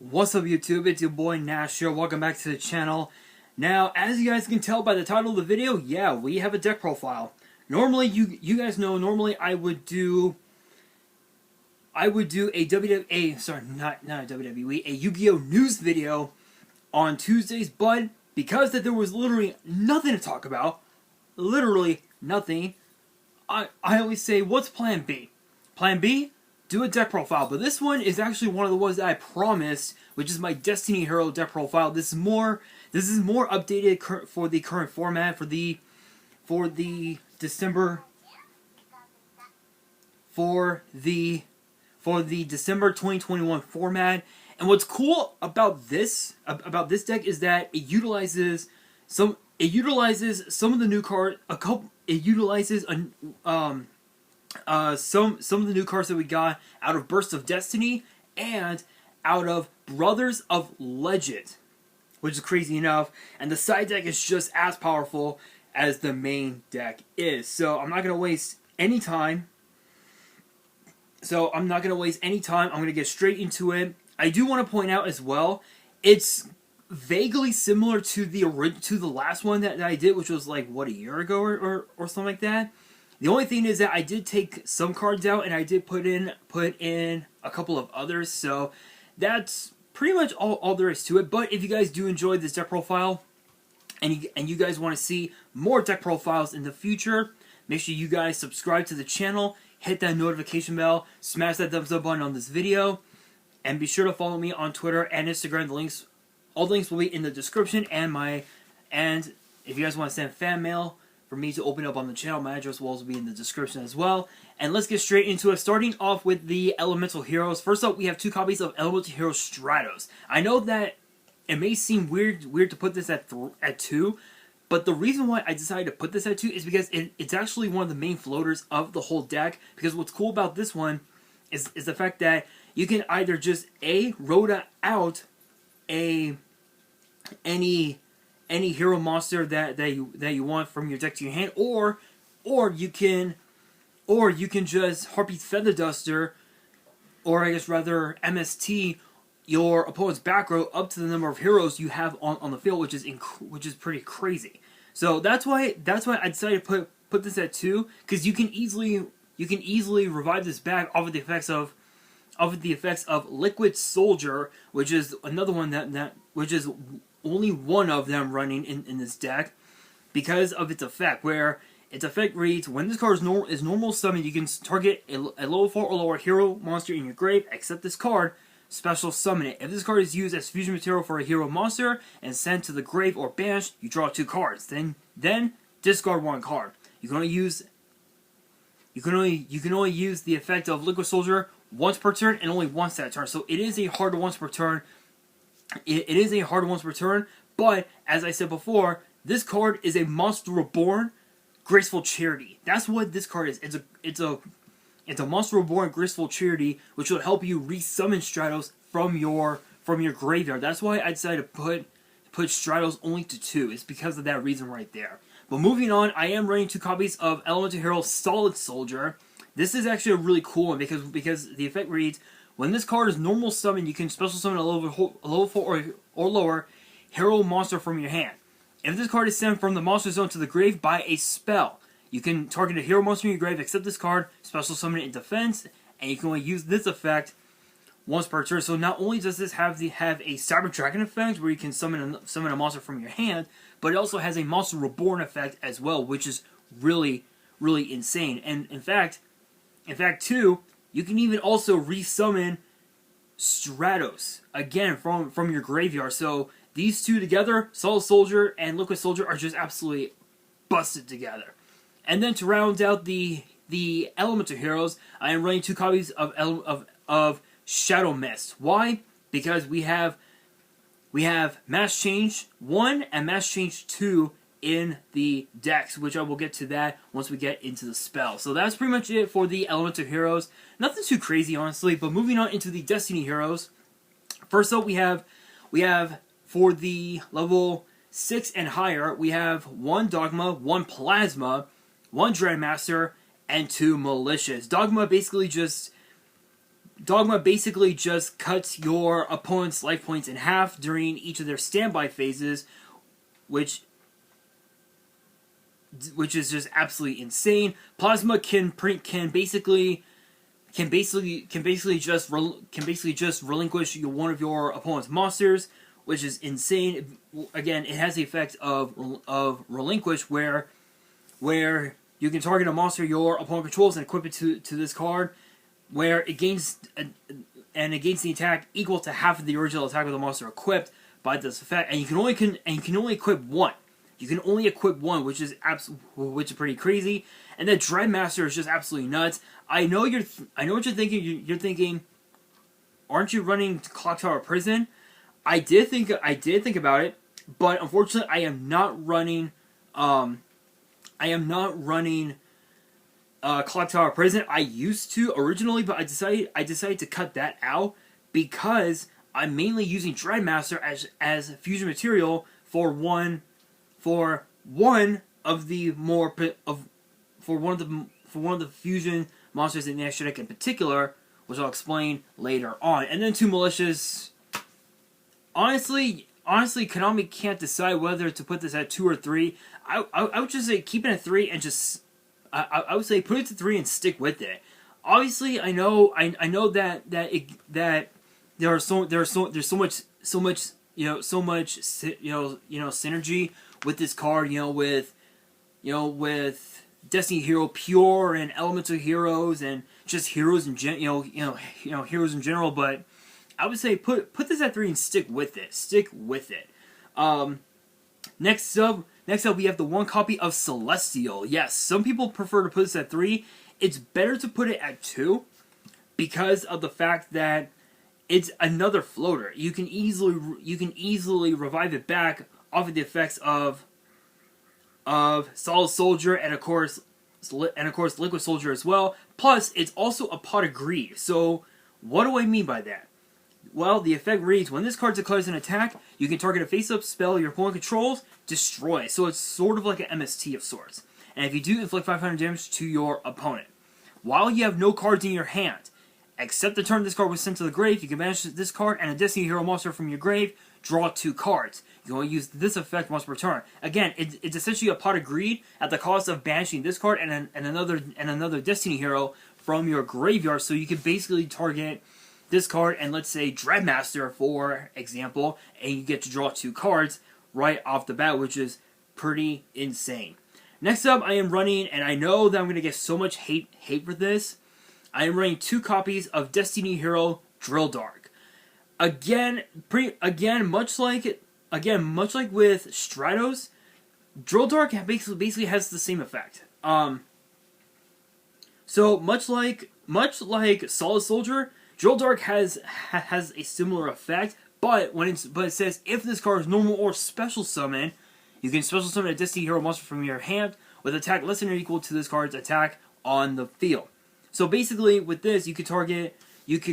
What's up YouTube, it's your boy Nash here, welcome back to the channel. Now, as you guys can tell by the title of the video, yeah, we have a deck profile. Normally, you guys know, normally I would do a Yu-Gi-Oh news video on Tuesdays, but because that there was literally nothing to talk about, literally nothing, I always say, what's plan B? Plan B? Do a deck profile, but this one is actually one of the ones that I promised, which is my Destiny Herald deck profile. This is more updated for the current format for the December December 2021 format. And what's cool about this deck is that it utilizes some of the new cards. It utilizes some of the new cards that we got out of Burst of Destiny and out of Brothers of Legend, which is crazy enough. And the side deck is just as powerful as the main deck is. So I'm not gonna waste any time. I'm gonna get straight into it. I do want to point out as well, it's vaguely similar to the last one that I did, which was like what, a year ago or something like that. The only thing is that I did take some cards out and I did put in a couple of others, so that's pretty much all there is to it. But if you guys do enjoy this deck profile and you guys want to see more deck profiles in the future, make sure you guys subscribe to the channel, hit that notification bell, smash that thumbs up button on this video, and be sure to follow me on Twitter and Instagram. All the links will be in the description, and if you guys want to send fan mail for me to open up on the channel, my address will also be in the description as well. And let's get straight into it, starting off with the Elemental Heroes. First up, we have 2 copies of Elemental Hero Stratos. I know that it may seem weird to put this at 2, but the reason why I decided to put this at 2 is because it's actually one of the main floaters of the whole deck. Because what's cool about this one is the fact that you can either just rota out any hero monster that you want from your deck to your hand, or you can just Harpy's Feather Duster, or I guess rather MST your opponent's back row up to the number of heroes you have on the field, which is pretty crazy. So that's why I decided to put this at 2, because you can easily revive this back off of the effects of Liquid Soldier, which is another one which is only one of them running in this deck, because of its effect, where its effect reads: when this card is normal summon, you can target a level 4 or lower hero monster in your grave, except this card, special summon it. If this card is used as fusion material for a hero monster and sent to the grave or banished, you draw 2 cards. Then discard 1 card. You can only use the effect of Liquid Soldier once per turn and only once that turn. So it is a hard once per turn. It is a hard once per turn, but as I said before, this card is a Monster Reborn Graceful Charity. That's what this card is. It's a Monster Reborn Graceful Charity, which will help you resummon Stratos from your graveyard. That's why I decided to put Stratos only to 2. It's because of that reason right there. But moving on, I am running 2 copies of Elemental Hero Solid Soldier. This is actually a really cool one because the effect reads: when this card is normal summon, you can special summon a level 4 or lower hero monster from your hand. If this card is sent from the monster zone to the grave by a spell, you can target a hero monster in your grave, except this card, special summon it in defense, and you can only use this effect once per turn. So not only does this have a Cyber Dragon effect, where you can summon a monster from your hand, but it also has a Monster Reborn effect as well, which is really, really insane. And in fact too, you can even also resummon Stratos again from your graveyard. So these 2 together, Solid Soldier and Liquid Soldier, are just absolutely busted together. And then to round out the Elemental Heroes, I am running 2 copies of Shadow Mist. Why? Because we have Mass Change 1 and Mass Change 2 in the decks, which I will get to that once we get into the spell. So that's pretty much it for the Elemental Heroes. Nothing too crazy, honestly, but moving on into the Destiny Heroes. First up, we have for the level 6 and higher, we have 1 Dogma, 1 Plasma, 1 Dreadmaster, and 2 Malicious. Dogma basically just Dogma basically just cuts your opponent's life points in half during each of their standby phases, which is just absolutely insane. Plasma can basically just relinquish one of your opponent's monsters, which is insane. Again, it has the effect of relinquish, where you can target a monster your opponent controls and equip it to this card, where it gains the attack equal to half of the original attack of the monster equipped by this effect, and you can only equip one. You can only equip one, which is pretty crazy. And that Dreadmaster is just absolutely nuts. I know what you're thinking. You're thinking, aren't you running Clock Tower Prison? I did think about it, but unfortunately, I am not running. Clock Tower Prison. I used to originally, but I decided to cut that out because I'm mainly using Dreadmaster as fusion material for one of the fusion monsters in the next deck in particular, which I'll explain later on. And then 2 malicious. Honestly, Konami can't decide whether to put this at 2 or 3. I would just say keep it at 3 and just I would say put it to 3 and stick with it. Obviously, I know that there's so much synergy with this card, with Destiny Hero Pure and Elemental Heroes and just heroes in heroes in general. But I would say put this at 3 and stick with it. Next up we have the 1 copy of Celestial. Yes, some people prefer to put this at 3. It's better to put it at 2 because of the fact that it's another floater. You can easily revive it back off of the effects of Solid Soldier and of course Liquid Soldier as well. Plus, it's also a Pot of Greed. So, what do I mean by that? Well, the effect reads, when this card declares an attack, you can target a face-up spell your opponent controls, destroy. So it's sort of like an MST of sorts. And if you do, inflict 500 damage to your opponent. While you have no cards in your hand, except the turn this card was sent to the grave, you can banish this card and a Destiny Hero monster from your grave, draw 2 cards. You can only use this effect once per turn. Again, it's essentially a Pot of Greed at the cost of banishing this card and another Destiny Hero from your graveyard, so you can basically target this card and let's say Dreadmaster, for example, and you get to draw 2 cards right off the bat, which is pretty insane. Next up, I am running, and I know that I'm going to get so much hate for this, I am running 2 copies of Destiny Hero Drill Dark. Much like with Stratos, Drill Dark basically has the same effect. So much like Solid Soldier, Drill Dark has a similar effect, but it says if this card is normal or special summon, you can special summon a Destiny Hero monster from your hand with attack less than or equal to this card's attack on the field. So basically, with this, you could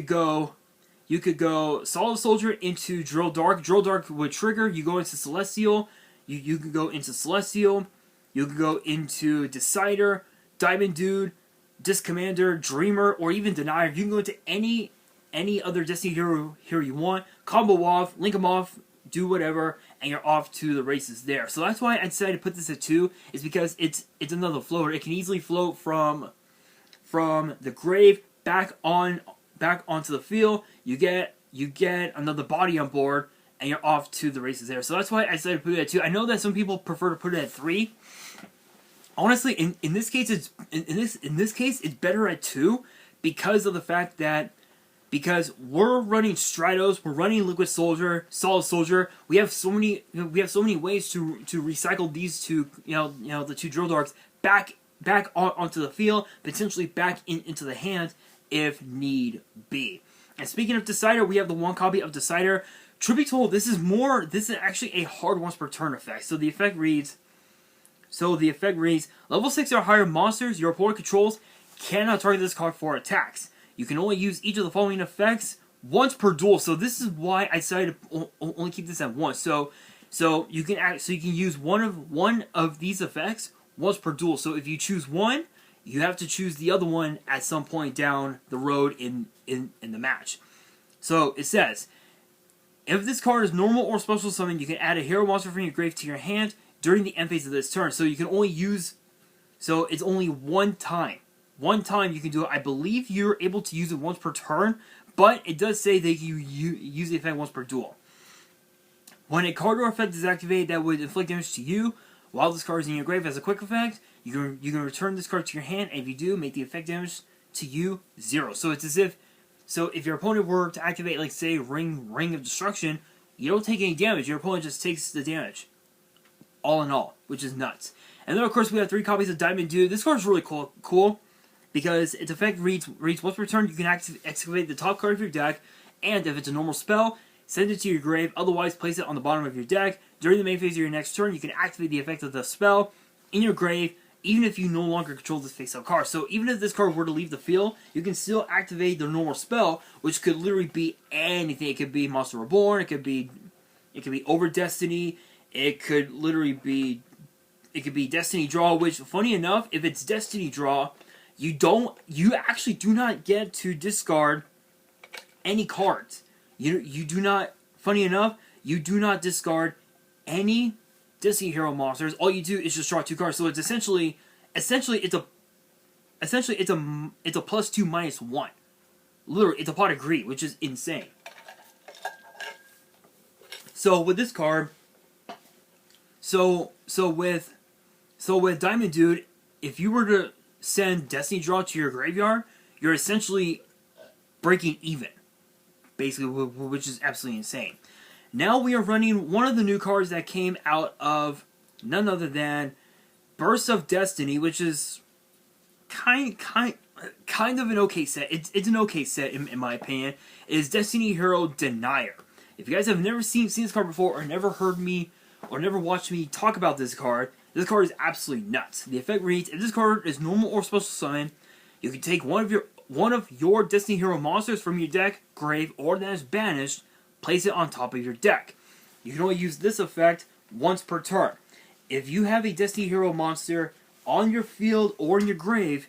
go Solid Soldier into Drill Dark. Drill Dark would trigger. You go into Celestial. You can go into Celestial. You can go into Decider, Diamond Dude, Disc Commander, Dreamer, or even Denier. You can go into any other Destiny Hero you want. Combo off, link them off, do whatever, and you're off to the races there. So that's why I decided to put this at 2, is because it's another floater. It can easily float from the grave back onto the field. You get another body on board, and you're off to the races there. So that's why I decided to put it at 2. I know that some people prefer to put it at 3. Honestly, in this case, it's better at 2 because of the fact that we're running Stratos, we're running Liquid Soldier, Solid Soldier. We have so many ways to recycle these two, the 2 Drill Darks back onto the field, potentially back into the hand if need be. And speaking of Decider, we have the 1 copy of Decider. Truth be told, this is actually a hard once per turn effect. So the effect reads, level 6 or higher monsters your opponent controls cannot target this card for attacks. You can only use each of the following effects once per duel. So this is why I decided to only keep this at 1. So you can use one of these effects once per duel. So if you choose one, you have to choose the other one at some point down the road in the match. So it says, if this card is normal or special summon, you can add a hero monster from your grave to your hand during the end phase of this turn. So you can only use, so it's only one time. One time you can do it. I believe you're able to use it once per turn, but it does say that you use the effect once per duel. When a card or effect is activated that would inflict damage to you, while this card is in your grave as a quick effect, you can return this card to your hand, and if you do, make the effect damage to you 0. So it's as if, so if your opponent were to activate, like say, Ring of Destruction, you don't take any damage. Your opponent just takes the damage, all in all, which is nuts. And then of course we have 3 copies of Diamond Dude. This card is really cool because its effect reads once per turn. You can excavate the top card of your deck, and if it's a normal spell, send it to your grave. Otherwise, place it on the bottom of your deck. During the main phase of your next turn, you can activate the effect of the spell in your grave, even if you no longer control this face-up card. So even if this card were to leave the field, you can still activate the normal spell, which could literally be anything. It could be Monster Reborn. It could be Over Destiny. It could literally be, it could be Destiny Draw. Which, funny enough, if it's Destiny Draw, you actually do not get to discard any cards. You do not. Funny enough, you do not discard any Destiny Hero monsters. All you do is just draw 2 cards. So it's essentially it's a +2 -1. Literally, it's a pot of greed, which is insane. So with this card, so with Diamond Dude, if you were to send Destiny Draw to your graveyard, you're essentially breaking even, basically, which is absolutely insane. Now we are running one of the new cards that came out of none other than Bursts of Destiny, which is kind of an okay set. It's an okay set in my opinion. It is Destiny Hero Denier. If you guys have never seen this card before, or never heard me, or never watched me talk about this card is absolutely nuts. The effect reads: if this card is normal or special summon, you can take one of your Destiny Hero monsters from your deck, grave, or that is banished, place it on top of your deck. You can only use this effect once per turn. If you have a Destiny Hero monster on your field or in your grave,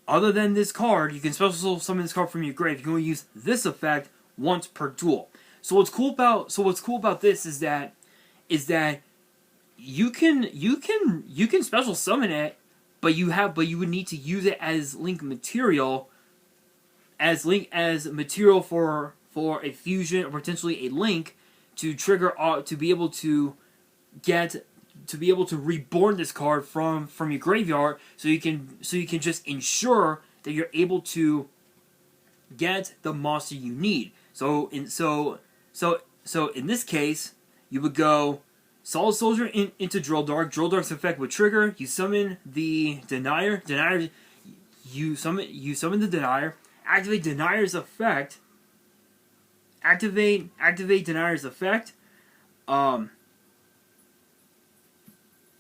other than this card, you can special summon this card from your grave. You can only use this effect once per duel. So what's cool about this is that you can special summon it, but you would need to use it as link material, as material for a fusion or potentially a link to trigger to be able to reborn this card from your graveyard, so you can just ensure that you're able to get the monster you need. So in this case, you would go Solid Soldier into Drill Dark. Drill Dark's effect would trigger. You summon the Denier. You summon the Denier. Activate Denier's effect. Activate Denier's effect.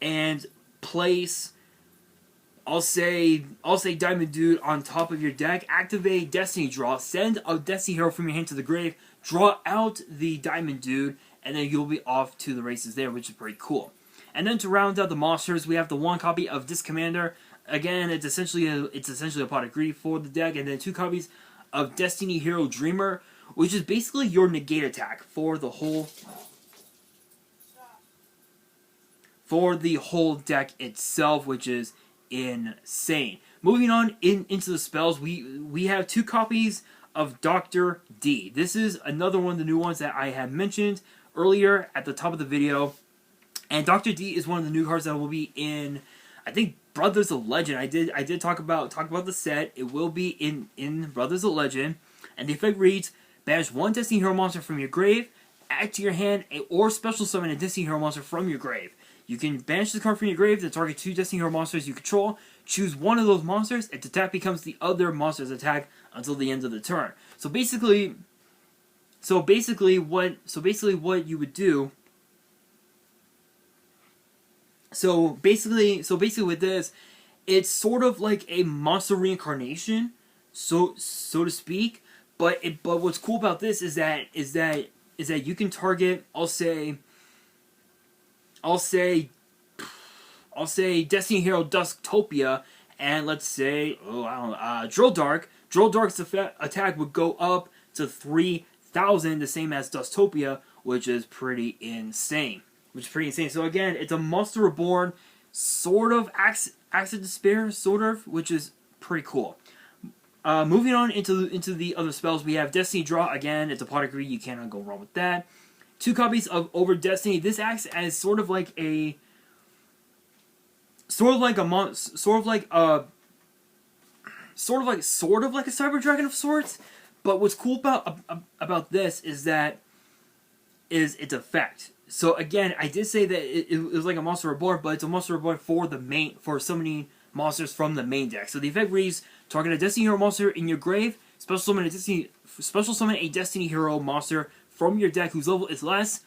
And place, I'll say Diamond Dude on top of your deck. Activate Destiny Draw. Send a Destiny Hero from your hand to the grave. Draw out the Diamond Dude, and then you'll be off to the races there, which is pretty cool. And then to round out the monsters, we have the 1 copy of Disc Commander. Again, it's essentially a pot of greed for the deck, and then 2 copies of Destiny Hero Dreamer, which is basically your negate attack for the whole deck itself, which is insane. Moving on into the spells, we have 2 copies of Dr. D. This is another one of the new ones that I had mentioned earlier at the top of the video. And Dr. D is one of the new cards that will be in, I think, Brothers of Legend. I did talk about the set. It will be in Brothers of Legend. And the effect reads: banish 1 Destiny Hero monster from your grave, add to your hand, or special summon a Destiny Hero monster from your grave. You can banish this card from your grave to target 2 Destiny Hero monsters you control. Choose one of those monsters. Its attack becomes the other monster's attack until the end of the turn. So basically what you would do. So basically with this, it's sort of like a monster reincarnation, so to speak. But what's cool about this is that you can target, I'll say Destiny Hero Dusktopia, and let's say, Drill Dark. Drill Dark's attack would go up to 3,000, the same as Dustopia, which is pretty insane. So again, it's a Monster Reborn, sort of Axe of Despair, sort of, which is pretty cool. Moving on into the other spells, we have Destiny Draw. Again, it's a pot of greed. You cannot go wrong with that. 2 copies of Over Destiny. This acts as sort of like a Cyber Dragon of sorts. But what's cool about this is its effect. So again, I did say that it was like a Monster Reborn, but it's a Monster Reborn for summoning monsters from the main deck. So the effect reads: target a Destiny Hero monster in your grave, special summon a Destiny Hero monster from your deck whose level is less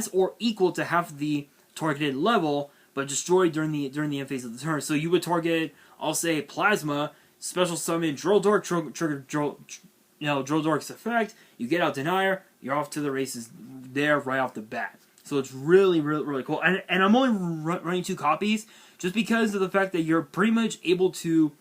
or equal to half the targeted level, but destroyed during the end phase of the turn. So you would target, I'll say, Plasma, special summon Drill Dark, trigger Drill Dark's effect. You get out Denier, you're off to the races there right off the bat. So it's really, really, really cool. And I'm only running 2 copies just because of the fact that you're pretty much able to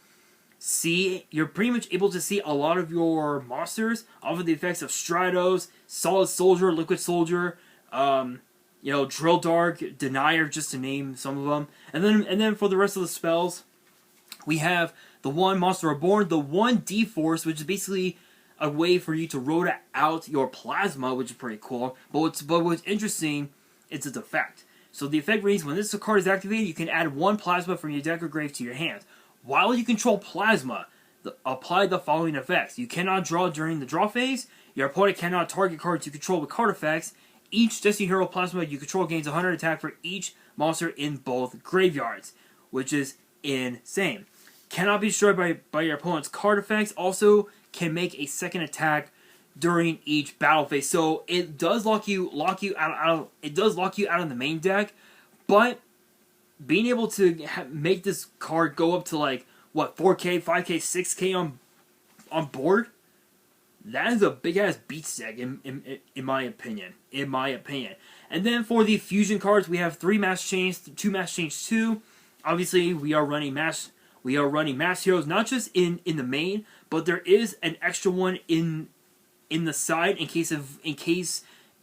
see a lot of your monsters off of the effects of Stratos, Solid Soldier, Liquid Soldier, Drill Dark, Denier, just to name some of them. And then for the rest of the spells, we have the 1 Monster Reborn, the 1 D-Force, which is basically a way for you to rotate out your Plasma, which is pretty cool. But what's interesting is its effect. So the effect reads: when this card is activated, you can add 1 Plasma from your deck or grave to your hand. While you control Plasma, apply the following effects. You cannot draw during the draw phase. Your opponent cannot target cards you control with card effects. Each Destiny Hero Plasma you control gains 100 attack for each monster in both graveyards, which is insane. Cannot be destroyed by your opponent's card effects. Also can make a second attack during each battle phase. So it does lock you out of the main deck, but being able to make this card go up to like 4K, 5K, 6K on board, that is a big ass beat stack in my opinion. And then for the fusion cards, we have 3 Mass Change, 2 Mass Change 2. Obviously, we are running Mass Heroes, not just in the main, but there is an extra one in the side in case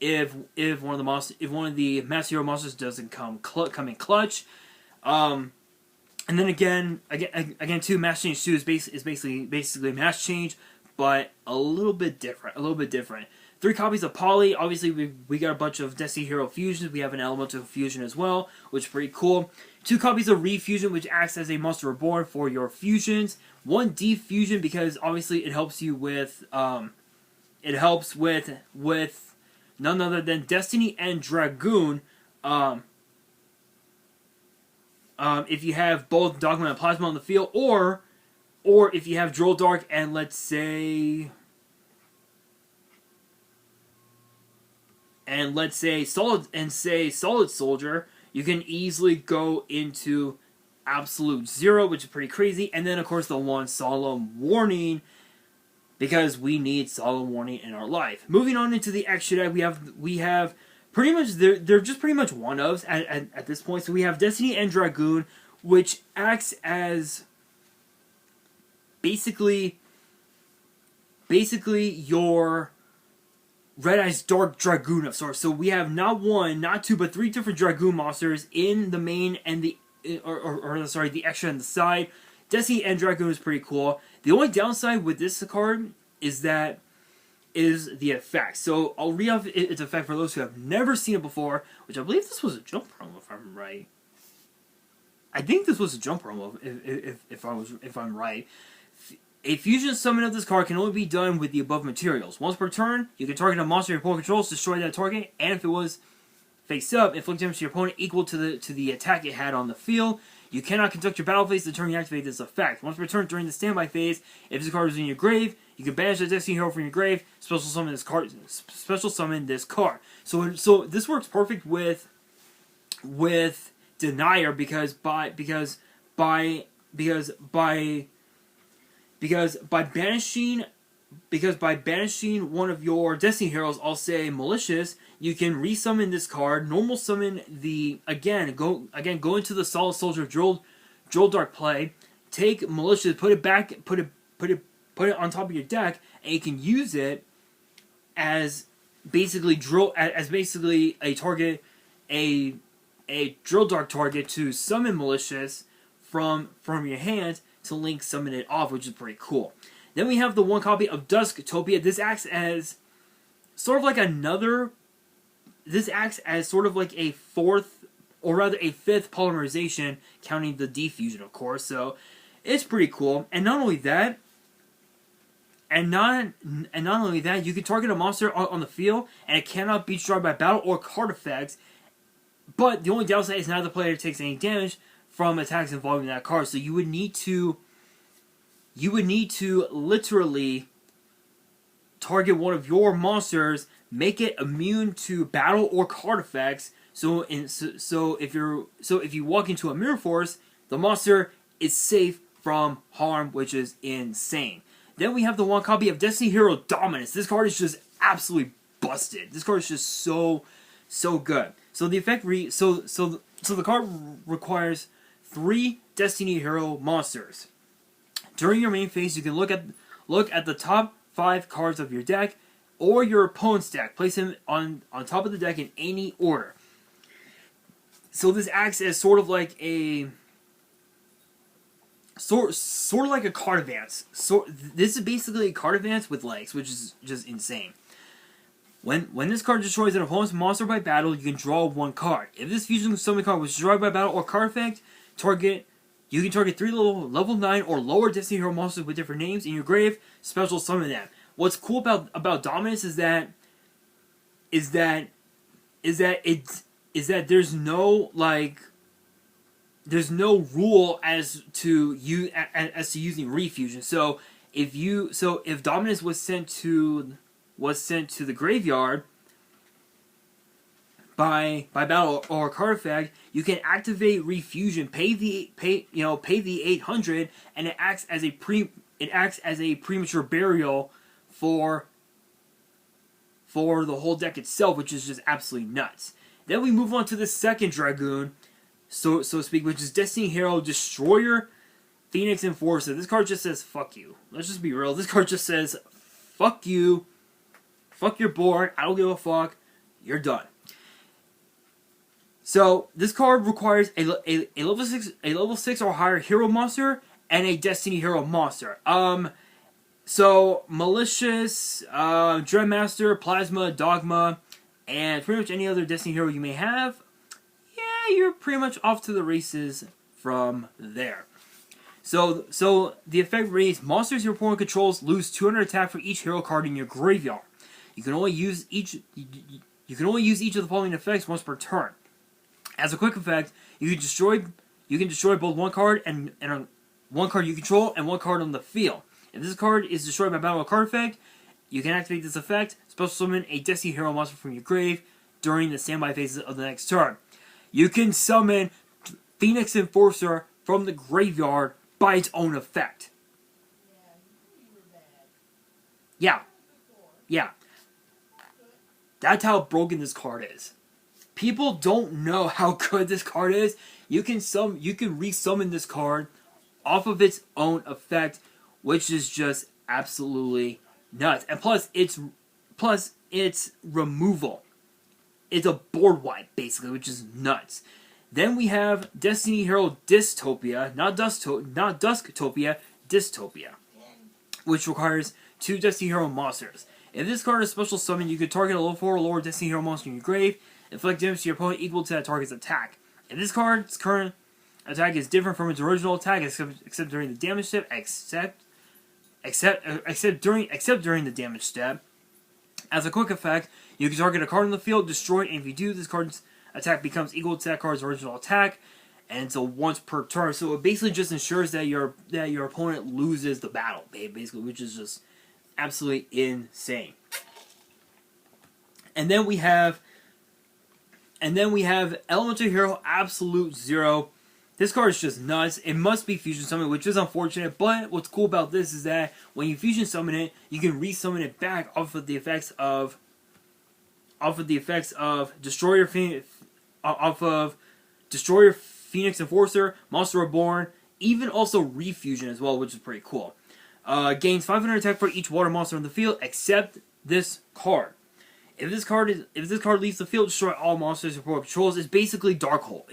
if one of the Mass Hero monsters doesn't come in clutch. And then again, 2 Mass Change 2 is basically Mass Change, but a little bit different. 3 copies of Poly. Obviously, we got a bunch of Destiny Hero fusions. We have an Elemental fusion as well, which is pretty cool. 2 copies of Refusion, which acts as a Monster Reborn for your fusions. 1 Defusion, because obviously it helps you with none other than Destiny and Dragoon. If you have both Dogma and Plasma on the field, or if you have Drill Dark and let's say Solid Soldier, you can easily go into Absolute Zero, which is pretty crazy. And then of course the 1 Solemn Warning, because we need Solemn Warning in our life. Moving on into the extra deck, we have pretty much they're just pretty much one-ofs at this point. So we have Destiny and Dragoon, which acts as basically your Red Eyes Dark Dragoon of sorts. So we have not 1, not 2, but 3 different Dragoon monsters in the main and the extra and the side. Destiny and Dragoon is pretty cool. The only downside with this card is the effect. So I'll read off its effect for those who have never seen it before, which I believe this was a jump promo if I'm right. I think this was a jump promo if I'm right. A fusion summon of this card can only be done with the above materials. Once per turn, you can target a monster your opponent controls, destroy that target, and if it was face up, inflict damage to your opponent equal to the attack it had on the field. You cannot conduct your battle phase the turn you activate this effect. Once per turn during the standby phase, if this card is in your grave, you can banish the Destiny Hero from your grave, special summon this card. So this works perfect with Denier because by banishing one of your Destiny Heroes, I'll say Malicious, you can resummon this card, normal summon the go into the Solid Soldier Drill Dark play, take Malicious, put it back, put it on top of your deck, and you can use it as basically a target, a drill dart target to summon Malicious from your hand to link summon it off, which is pretty cool. Then we have the one copy of Dusktopia. This acts as sort of like another. This acts as sort of like a fourth, or rather a fifth polymerization, counting the defusion, of course. So it's pretty cool. And not only that, you can target a monster on the field, and it cannot be destroyed by battle or card effects. But the only downside is neither player takes any damage from attacks involving that card. So you would need to literally target one of your monsters, make it immune to battle or card effects. So if you walk into a Mirror Force, the monster is safe from harm, which is insane. Then we have the one copy of Destiny Hero Dominance. This card is just absolutely busted. This card is just so good. So the effect so the card requires 3 Destiny Hero monsters. During your main phase, you can look at the top 5 cards of your deck or your opponent's deck. Place them on top of the deck in any order. So this acts as sort of like a card advance. So this is basically a card advance with legs, which is just insane. When this card destroys an opponent's monster by battle, you can draw 1 card. If this fusion summon card was destroyed by battle or card effect, you can target 3 level 9 or lower Destiny Hero monsters with different names in your grave, special summon them. What's cool about Dominance is that there's no rule as to using refusion. So if Dominance was sent to the graveyard by battle or card effect, you can activate refusion, pay the 800, and it acts as a premature burial for the whole deck itself, which is just absolutely nuts. Then we move on to the second Dragoon, so to speak, which is Destiny Hero Destroyer Phoenix Enforcer. This card just says fuck you. Let's just be real. This card just says fuck you. Fuck your board. I don't give a fuck. You're done. So this card requires a level 6 or higher hero monster and a Destiny Hero monster. So Malicious, Dreadmaster, Plasma, Dogma, and pretty much any other Destiny Hero you may have. Yeah, you're pretty much off to the races from there. So the effect reads: monsters your opponent controls lose 200 attack for each hero card in your graveyard. You can only use each of the following effects once per turn. As a quick effect, you can destroy both one card and one card you control and one card on the field. If this card is destroyed by battle or card effect, you can activate this effect, special summon a Destiny Hero monster from your grave during the standby phases of the next turn. You can summon Phoenix Enforcer from the graveyard by its own effect. Yeah. That's how broken this card is. People don't know how good this card is. You can resummon this card off of its own effect, which is just absolutely nuts. And plus its removal. It's a board wipe, basically, which is nuts. Then we have Destiny Hero Dystopia, not Dusktopia, Dystopia, which requires 2 Destiny Hero monsters. If this card is special summon, you can target a level 4 or lower Destiny Hero monster in your grave, inflict damage to your opponent equal to that target's attack. If this card's current attack is different from its original attack, except during the damage step, except during the damage step. As a quick effect, you can target a card on the field, destroy it, and if you do, this card's attack becomes equal to that card's original attack, and it's a once per turn. So it basically just ensures that your opponent loses the battle, basically, which is just absolutely insane. And then we have Elemental Hero Absolute Zero. This card is just nuts. It must be Fusion Summon, which is unfortunate, but what's cool about this is that when you Fusion Summon it, you can resummon it back off of the effects of Destroyer Phoenix Enforcer, Monster Reborn, even also Refusion as well, which is pretty cool. Gains 500 attack for each water monster on the field, except this card. If this card leaves the field, destroy all monsters or patrols. It's basically Dark Hole,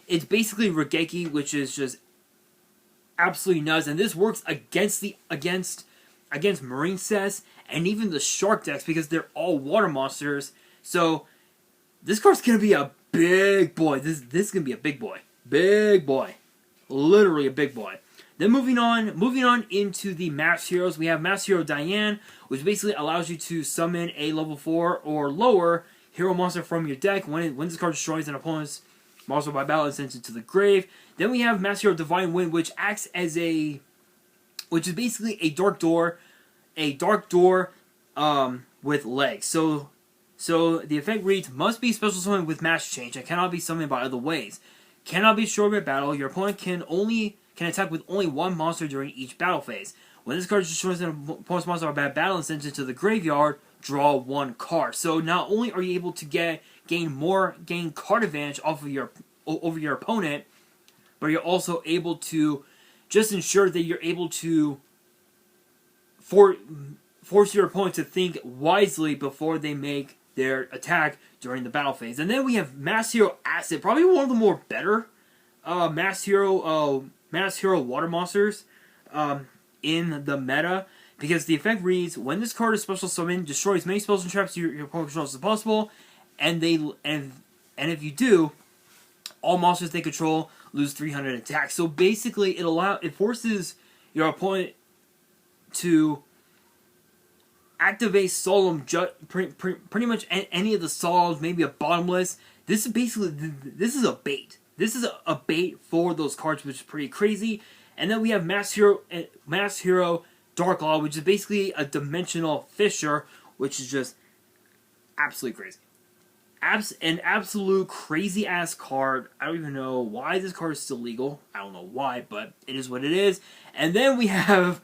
it's basically Regeki, which is just absolutely nuts. And this works against Marine Sets and even the Shark decks because they're all water monsters. So this card's gonna be a big boy. This is gonna be a big boy, literally a big boy. Then moving on into the Master Heroes, we have Master Hero Denier, which basically allows you to summon a level 4 or lower hero monster from your deck when this card destroys an opponent's monster by battle and sends it to the grave. Then we have Master Hero Divine Wind, which is basically a dark door with legs. So the effect reads, must be special summoned with Master Change and cannot be summoned by other ways. Cannot be destroyed by battle. Your opponent can attack with only one monster during each battle phase. When this card destroys an opponent's monster by battle and sends it to the graveyard, draw one card. So not only are you able to gain card advantage over your opponent, but you're also able to just ensure that you're able to force your opponent to think wisely before they make their attack during the battle phase. And then we have Master Hero Acid, probably one of the more better Master Hero water monsters in the meta, because the effect reads, when this card is special summoned, destroy as many spells and traps your opponent controls as possible, and if you do, all monsters they control lose 300 attack. So basically, it forces your opponent to activate Solemn pretty much any of the Solemns, maybe a Bottomless. This is a bait. This is a bait for those cards, which is pretty crazy. And then we have Master Hero Dark Law, which is basically a dimensional Fisher, which is just absolutely crazy. An absolute crazy ass card. I don't even know why this card is still legal. I don't know why, but it is what it is. And then we have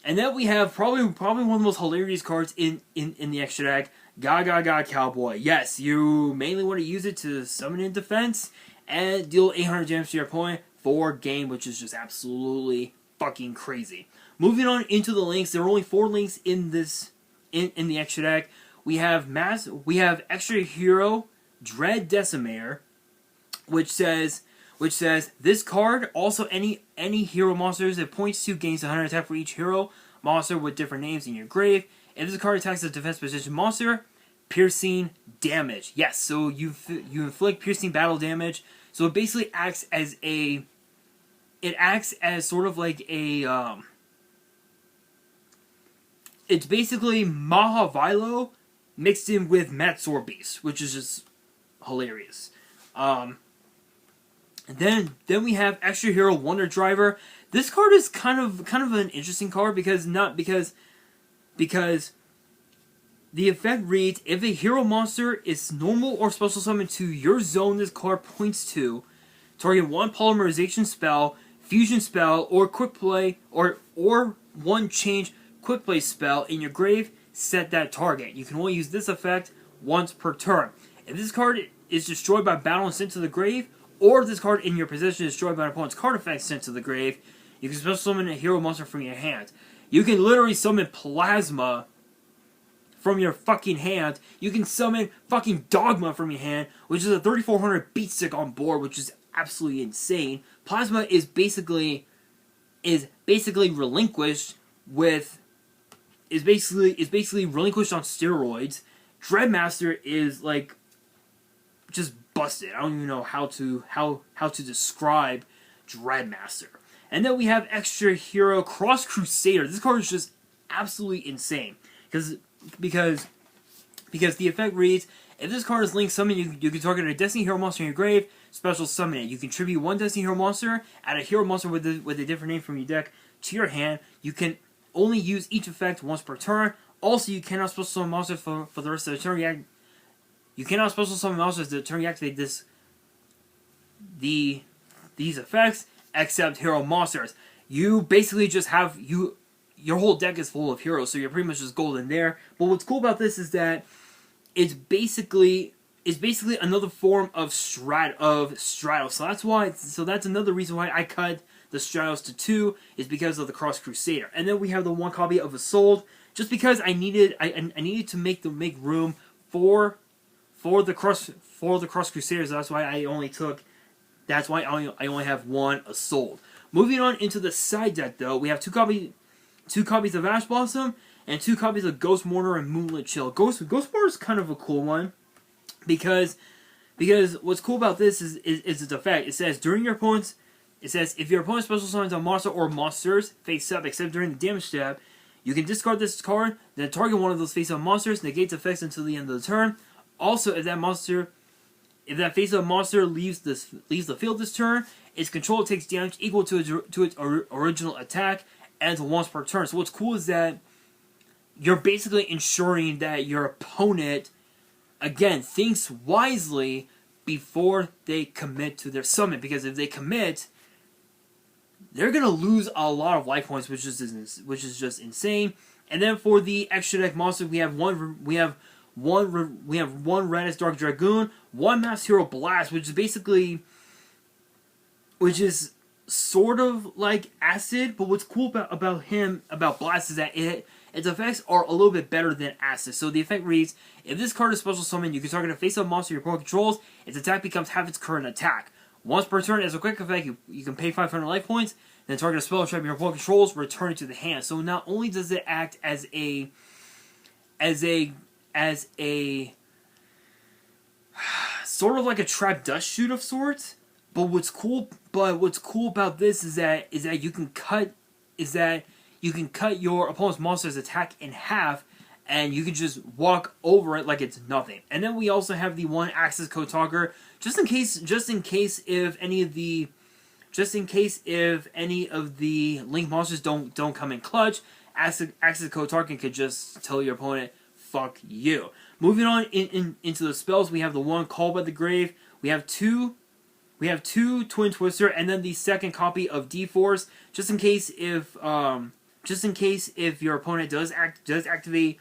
probably one of the most hilarious cards in the extra deck, Gaga Cowboy. Yes, you mainly want to use it to summon in defense and deal 800 damage to your opponent for game, which is just absolutely fucking crazy. Moving on into the links, there are only 4 links in the extra deck. We have Extra Hero Dread Decimator, which says this card, also any hero monsters it points to, gains 100 attack for each hero monster with different names in your grave. If this card attacks a defense position monster, piercing damage. Yes, so you inflict piercing battle damage. So it basically acts as sort of like a it's basically Mahavilo mixed in with Matsor Beast, which is just hilarious. Then we have Extra Hero Wonder Driver. This card is kind of an interesting card because the effect reads, if a hero monster is normal or special summoned to your zone this card points to, target one polymerization spell, fusion spell, or quick play, or one change quick play spell in your grave, set that target. You can only use this effect once per turn. If this card is destroyed by battle and sent to the grave, or if this card in your possession is destroyed by an opponent's card effect sent to the grave, you can special summon a hero monster from your hand. You can literally summon Plasma from your fucking hand. You can summon fucking Dogma from your hand, which is a 3400 beat stick on board, which is absolutely insane. Plasma is basically relinquished on steroids. Dreadmaster is like just busted. I don't even know how to describe Dreadmaster. And then we have Extra Hero Cross Crusader. This card is just absolutely insane because the effect reads, if this card is linked summoned, you can target a Destiny Hero monster in your grave, special summon it. You contribute one Destiny Hero monster, add a hero monster with a different name from your deck to your hand. You can only use each effect once per turn. Also, you cannot special summon monsters for the rest of the turn. You cannot special summon monsters the turn you activate these effects, except hero monsters. You basically just have your whole deck is full of heroes, so you're pretty much just golden there. But what's cool about this is that it's basically another form of Stratos. So that's another reason why I cut the Stratos to 2 is because of the Cross Crusader. And then we have the one copy of Assault, just because I needed to make room for the Cross Crusaders. That's why I only have one Assault. Moving on into the side deck, though, we have two copies of Ash Blossom and 2 copies of Ghost Mourner and Moonlit Chill. Ghost Mourner is kind of a cool one because what's cool about this is its effect. It says if your opponent special summons a monster or monsters face up except during the damage step, you can discard this card, then target one of those face up monsters, negates effects until the end of the turn. Also, if that face up monster leaves the field this turn, its controller takes damage equal to its original attack, and once per turn. So what's cool is that you're basically ensuring that your opponent, again, thinks wisely before they commit to their summon. Because if they commit, they're gonna lose a lot of life points, which is just insane. And then for the extra deck monsters, we have one Redis Dark Dragoon, one Mass Hero Blast, which is sort of like Acid, but what's cool about Blast is that its effects are a little bit better than Acid. So the effect reads, if this card is special summoned, you can target a face-up monster your opponent controls, its attack becomes half its current attack. Once per turn, as a quick effect, you can pay 500 life points, then target a spell or trap your opponent controls, return it to the hand. So not only does it act as a sort of like a trap dust shoot of sorts, but what's cool about this is that you can cut your opponent's monster's attack in half, and you can just walk over it like it's nothing. And then we also have the one Access Code Talker, just in case if any of the Link monsters don't come in clutch, Access Code Talker could just tell your opponent, fuck you. Moving on into the spells, we have the one Call by the Grave. We have two Twin Twister, and then the second copy of D-Force, just in case if your opponent does activate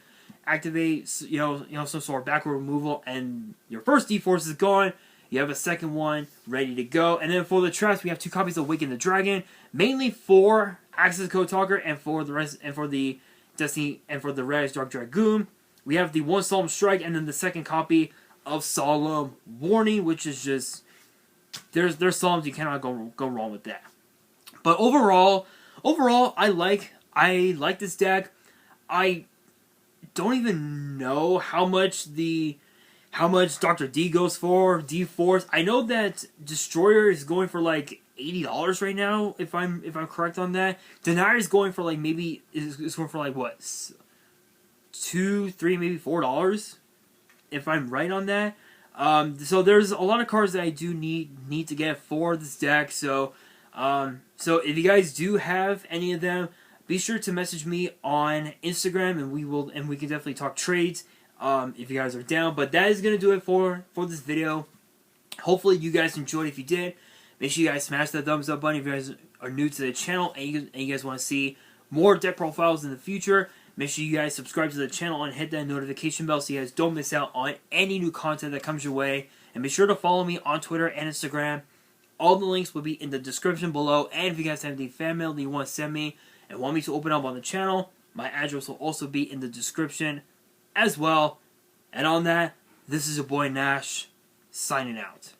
some sort of backward removal and your first D-Force is gone, you have a second one ready to go. And then for the traps, we have 2 copies of Awaken the Dragon, mainly for Access Code Talker and for the rest, and for the Destiny and for the Redis Dark Dragoon. We have the one Solemn Strike, and then the second copy of Solemn Warning, which is just there's Solemns, you cannot go wrong with that. But overall, I like this deck. I don't even know how much Dr. D goes for, D-Force. I know that Destroyer is going for like $80 right now, if I'm correct on that. Denier is going for like is going for like what, $2, $3, maybe $4, if I'm right on that. So there's a lot of cards that I do need to get for this deck. So if you guys do have any of them, be sure to message me on Instagram, and we can definitely talk trades if you guys are down. But that is gonna do it for this video. Hopefully you guys enjoyed. If you did, make sure you guys smash that thumbs up button if you guys are new to the channel and you guys want to see more deck profiles in the future. Make sure you guys subscribe to the channel and hit that notification bell so you guys don't miss out on any new content that comes your way. And be sure to follow me on Twitter and Instagram. All the links will be in the description below. And if you guys have any fan mail that you want to send me and want me to open up on the channel, my address will also be in the description as well. And on that, this is your boy Nash, signing out.